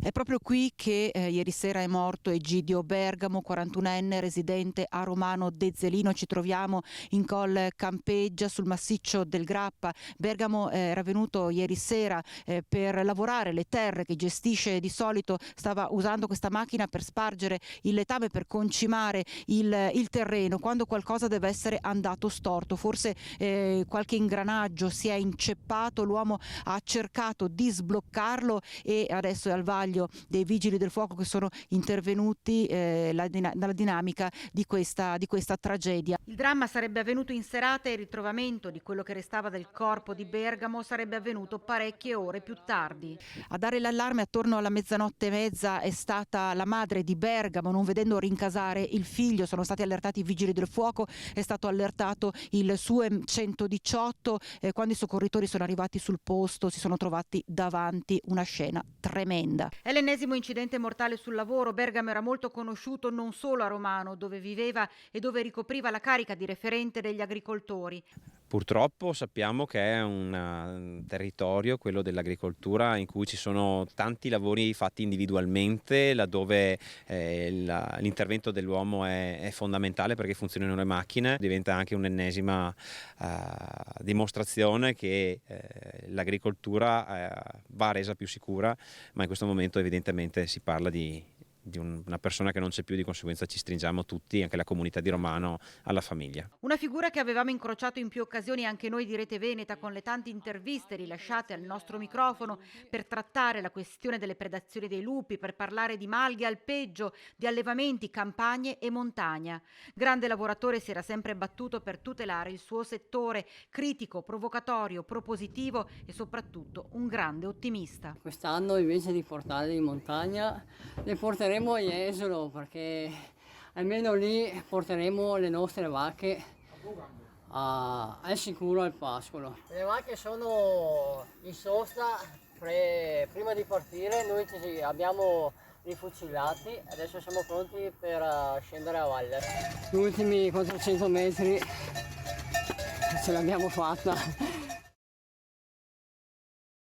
È proprio qui che ieri sera è morto Egidio Bergamo, 41enne, residente a Romano Dezzelino. Ci troviamo in Col Campeggia, sul massiccio del Grappa. Bergamo era venuto ieri sera per lavorare le terre che gestisce di solito, stava usando questa macchina per spargere il letame, per concimare il terreno, quando qualcosa deve essere andato storto. Forse qualche ingranaggio si è inceppato, l'uomo ha cercato di sbloccarlo e adesso è al vaglio dei vigili del fuoco che sono intervenuti dalla dinamica di questa tragedia. Il dramma sarebbe avvenuto in serata e il ritrovamento di quello che restava del corpo di Bergamo sarebbe avvenuto parecchie ore più tardi. A dare l'allarme attorno alla mezzanotte e mezza è stata la madre di Bergamo. Non vedendo rincasare il figlio sono stati allertati i vigili del fuoco, è stato allertato il SUEM 118. Quando i soccorritori sono arrivati sul posto si sono trovati davanti una scena tremenda. È l'ennesimo incidente mortale sul lavoro. Bergamo era molto conosciuto non solo a Romano, dove viveva e dove ricopriva la carica di referente degli agricoltori. Purtroppo sappiamo che è un territorio, quello dell'agricoltura, in cui ci sono tanti lavori fatti individualmente, laddove l'intervento dell'uomo è fondamentale perché funzionano le macchine. Diventa anche un'ennesima dimostrazione che l'agricoltura va resa più sicura, ma in questo momento evidentemente si parla di una persona che non c'è più, di conseguenza ci stringiamo tutti, anche la comunità di Romano, alla famiglia. Una figura che avevamo incrociato in più occasioni anche noi di Rete Veneta, con le tante interviste rilasciate al nostro microfono per trattare la questione delle predazioni dei lupi, per parlare di malghe alpeggio, di allevamenti, campagne e montagna. Grande lavoratore, si era sempre battuto per tutelare il suo settore, critico, provocatorio, propositivo e soprattutto un grande ottimista. Quest'anno invece di portarli in montagna le porteremo a Jesolo, perché almeno lì porteremo le nostre vacche al sicuro al pascolo. Le vacche sono in sosta, prima di partire noi ci abbiamo rifucillati, adesso siamo pronti per scendere a valle. Gli ultimi 400 metri ce l'abbiamo fatta.